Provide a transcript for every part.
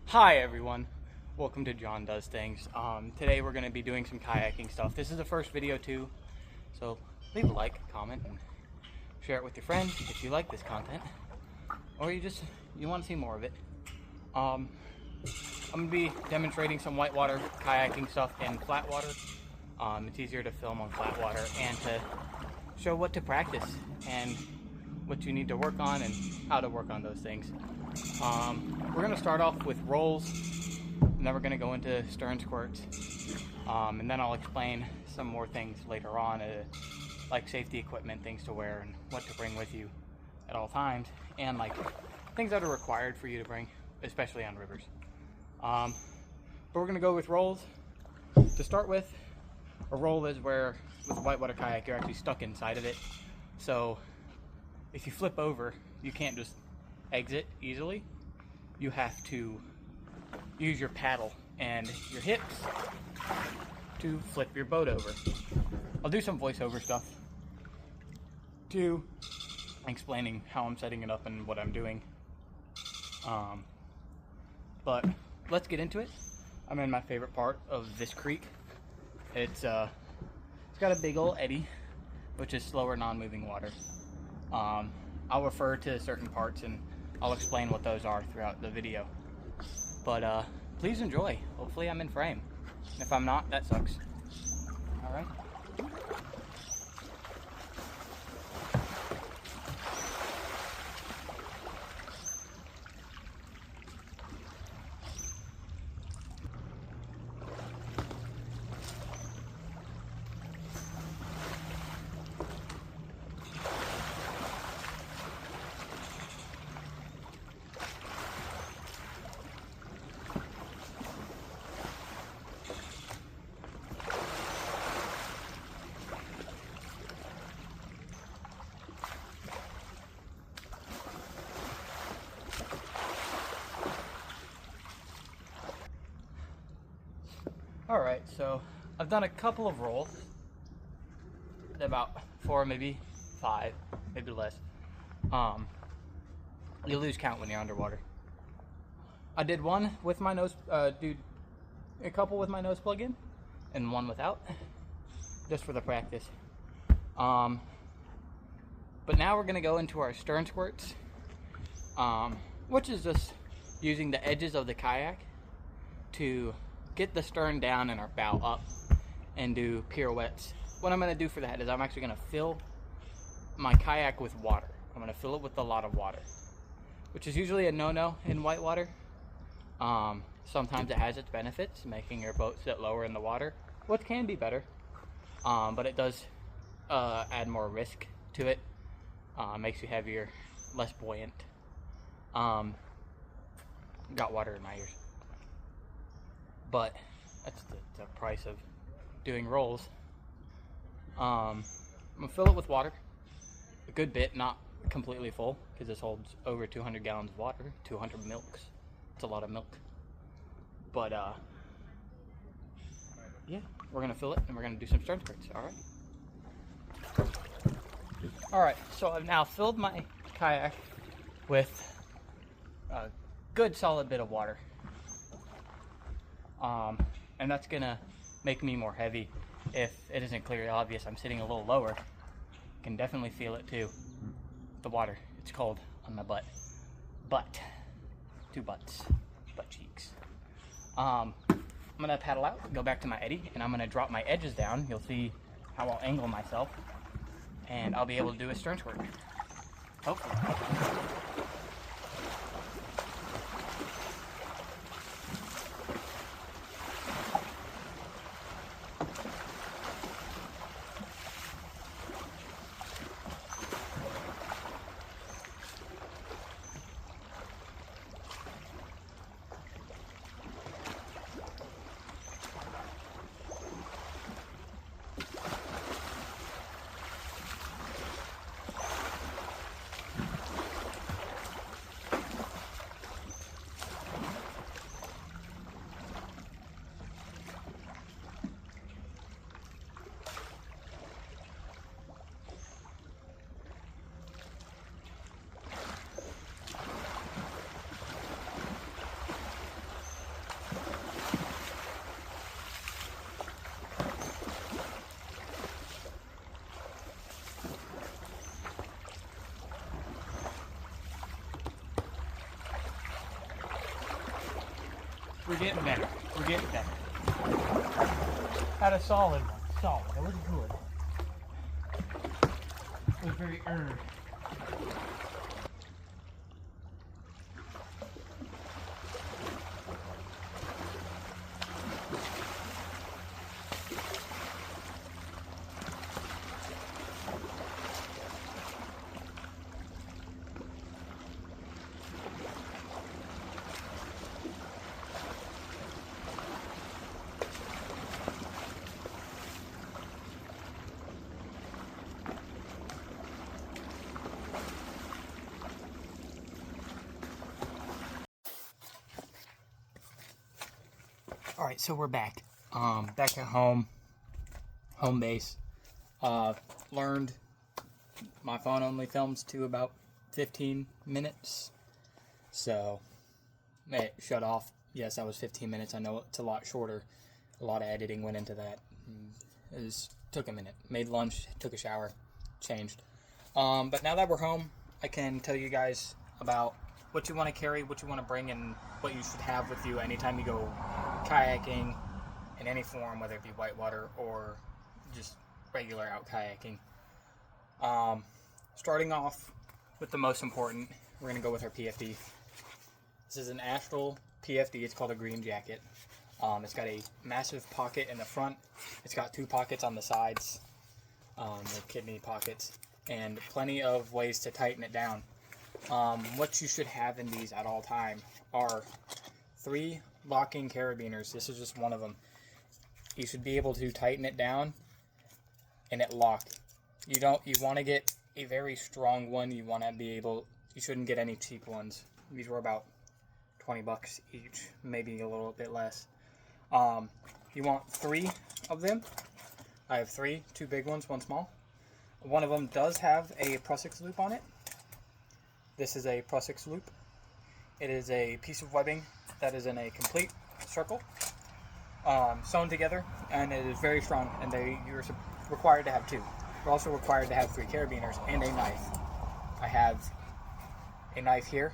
Hi everyone, welcome to John Does Things. Today we're going to be doing some kayaking stuff. This is the first video too, so leave a like, comment, and share it with your friends if you like this content, or you want to see more of it. I'm going to be demonstrating some whitewater kayaking stuff in flat water. It's easier to film on flat water and to show what to practice and what you need to work on and how to work on those things. We're going to start off with rolls, and then we're going to go into stern squirts, and then I'll explain some more things later on, like safety equipment, things to wear, and what to bring with you at all times, and like things that are required for you to bring, especially on rivers. But we're going to go with rolls. To start with, a roll is where, with a whitewater kayak, you're actually stuck inside of it. So if you flip over, you can't just exit easily. You have to use your paddle and your hips to flip your boat over. I'll do some voiceover stuff too, explaining how I'm setting it up and what I'm doing. But let's get into it. I'm in my favorite part of this creek. It's got a big old eddy, which is slower non-moving water. I'll refer to certain parts and I'll explain what those are throughout the video. But please enjoy. Hopefully I'm in frame. If I'm not, that sucks. Alright. Alright, so I've done a couple of rolls, about 4, maybe 5, maybe less. You lose count when you're underwater. I did one with my nose, a couple with my nose plug in, and one without, just for the practice. But now we're going to go into our stern squirts, which is just using the edges of the kayak to get the stern down and our bow up and do pirouettes. What I'm going to do for that is I'm actually going to fill my kayak with water. I'm going to fill it with a lot of water, which is usually a no-no in whitewater. Sometimes it has its benefits, making your boat sit lower in the water, which can be better, but it does add more risk to it. Makes you heavier, less buoyant. Got water in my ears. But that's the price of doing rolls. I'm gonna fill it with water, a good bit, not completely full, because this holds over 200 gallons of water, 200 milks. It's a lot of milk. But yeah, we're gonna fill it and we're gonna do some stern squirts. Alright, so I've now filled my kayak with a good solid bit of water. And that's gonna make me more heavy. If it isn't clearly obvious, I'm sitting a little lower. You can definitely feel it too. The water, it's cold on my butt. Two butts, butt cheeks. I'm gonna paddle out, go back to my eddy, and I'm gonna drop my edges down. You'll see how I'll angle myself, and I'll be able to do a stern squirt. Hopefully. We're getting better. We're getting better. Had a solid one. Solid. It was good. It was very earned. All right, so we're back. Back at home base. Learned my phone only films to about 15 minutes. So it shut off. Yes, that was 15 minutes. I know it's a lot shorter. A lot of editing went into that. Took a minute. Made lunch, took a shower, changed. But now that we're home, I can tell you guys about what you want to carry, what you want to bring, and what you should have with you anytime you go kayaking in any form, whether it be whitewater or just regular out kayaking. Starting off with the most important, we're going to go with our PFD. This is an Astral PFD. It's called a green jacket. It's got a massive pocket in the front. It's got 2 pockets on the sides, the kidney pockets, and plenty of ways to tighten it down. What you should have in these at all time are 3 locking carabiners. This is just one of them. You should be able to tighten it down and it lock. You want to get a very strong one. You shouldn't get any cheap ones. These were about 20 bucks each, maybe a little bit less. You want 3 of them. I have 3, 2 big ones, 1 small. One of them does have a Prusik loop on it. This is a Prusik loop. It is a piece of webbing that is in a complete circle, sewn together, and it is very strong, and you're required to have 2. You're also required to have 3 carabiners and a knife. I have a knife here.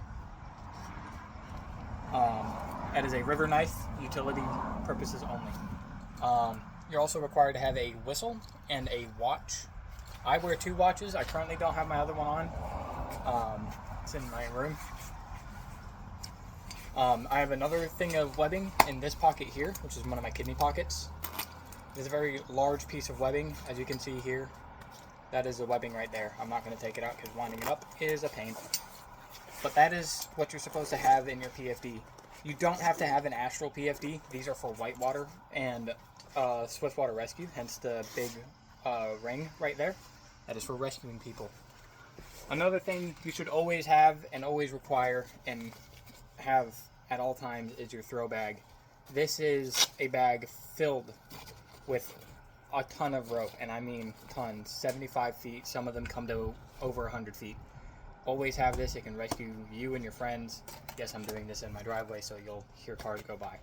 That is a river knife, utility purposes only. You're also required to have a whistle and a watch. I wear 2 watches. I currently don't have my other one on. It's in my room. I have another thing of webbing in this pocket here, which is one of my kidney pockets. It's a very large piece of webbing, as you can see here. That is the webbing right there. I'm not going to take it out because winding it up is a pain. But that is what you're supposed to have in your PFD. You don't have to have an Astral PFD. These are for whitewater and swiftwater rescue, hence the big ring right there. That is for rescuing people. Another thing you should always have and always require and have at all times is your throw bag. This is a bag filled with a ton of rope, and I mean tons, 75 feet. Some of them come to over 100 feet. Always have this. It can rescue you and your friends. Yes, I'm doing this in my driveway, so you'll hear cars go by.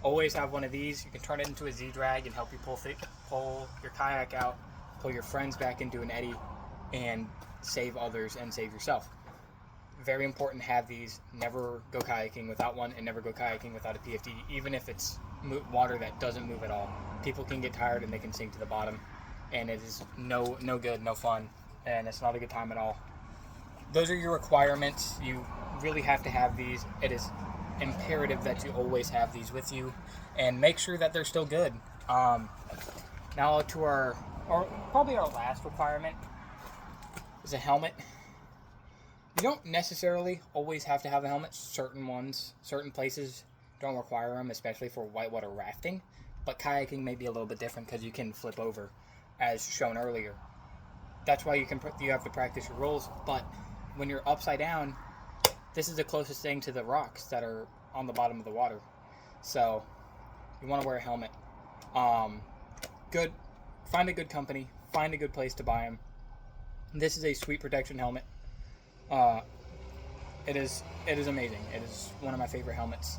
Always have one of these. You can turn it into a Z-drag and help you pull your kayak out, pull your friends back into an eddy, and save others and save yourself. Very important to have these. Never go kayaking without one, and never go kayaking without a PFD, even if it's water that doesn't move at all. People can get tired and they can sink to the bottom, and it is no good, no fun, and it's not a good time at all. Those are your requirements. You really have to have these. It is imperative that you always have these with you, and make sure that they're still good. Now to our probably our last requirement is a helmet. You don't necessarily always have to have a helmet. Certain places don't require them, especially for whitewater rafting. But kayaking may be a little bit different because you can flip over, as shown earlier. That's why you have to practice your rolls. But when you're upside down, this is the closest thing to the rocks that are on the bottom of the water. So you want to wear a helmet. Find a good company. Find a good place to buy them. This is a Sweet Protection helmet. It is amazing. It is one of my favorite helmets.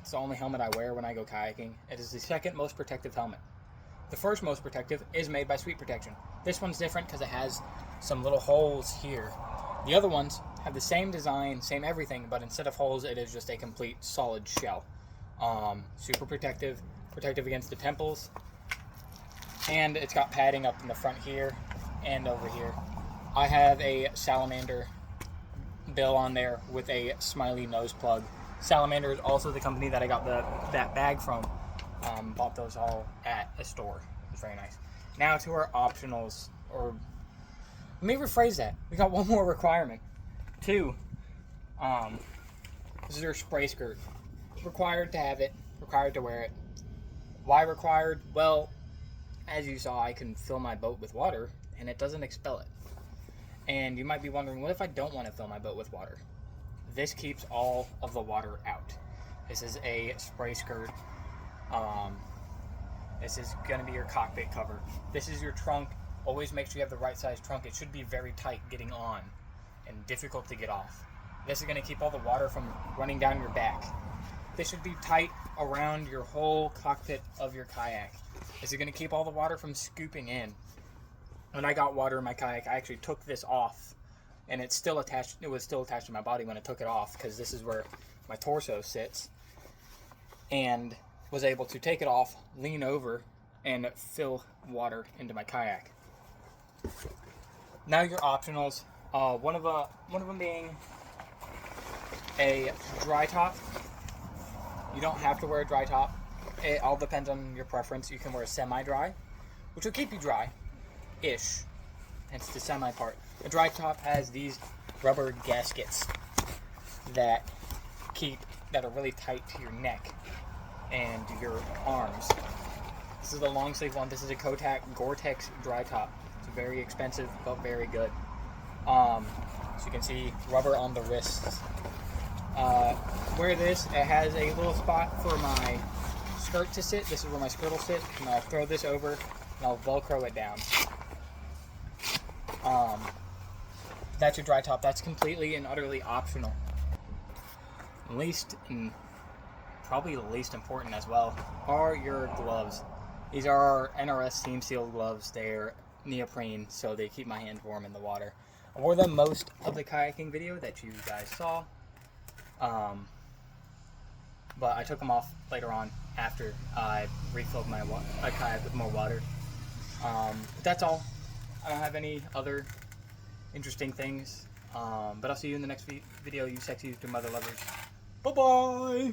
It's the only helmet I wear when I go kayaking. It is the second most protective helmet. The first most protective is made by Sweet Protection. This one's different because it has some little holes here. The other ones have the same design, same everything, but instead of holes, it is just a complete solid shell. Super protective against the temples, and it's got padding up in the front here and over here. I have a salamander bill on there with a smiley nose plug. Salamander is also the company that I got that bag from. Bought those all at a store. It's very nice. Now to our optionals, or let me rephrase that. We got one more requirement. 2. This is your spray skirt. Required to have it. Required to wear it. Why required? Well, as you saw, I can fill my boat with water, and it doesn't expel it. And you might be wondering, what if I don't want to fill my boat with water? This keeps all of the water out. This is a spray skirt. This is going to be your cockpit cover. This is your trunk. Always make sure you have the right size trunk. It should be very tight getting on and difficult to get off. This is going to keep all the water from running down your back. This should be tight around your whole cockpit of your kayak. This is going to keep all the water from scooping in. When I got water in my kayak, I actually took this off, and it's still attached. It was still attached to my body when I took it off, because this is where my torso sits, and was able to take it off, lean over, and fill water into my kayak. Now your optionals. One of them being a dry top. You don't have to wear a dry top. It all depends on your preference. You can wear a semi-dry, which will keep you dry-ish. Hence the semi part. A dry top has these rubber gaskets that are really tight to your neck and your arms. This is the long sleeve one. This is a Kotak Gore-Tex dry top. It's very expensive, but very good. So you can see rubber on the wrists. Wear this. It has a little spot for my skirt to sit. This is where my skirt will sit. And I'll throw this over and I'll Velcro it down. That's your dry top. That's completely and utterly optional. Probably the least important as well, are your gloves. These are our NRS seam seal gloves. They're neoprene, so they keep my hands warm in the water. I wore them most of the kayaking video that you guys saw, but I took them off later on after I refilled my kayak with more water. But that's all. I don't have any other interesting things, but I'll see you in the next video, you sexy mother lovers. Bye-bye!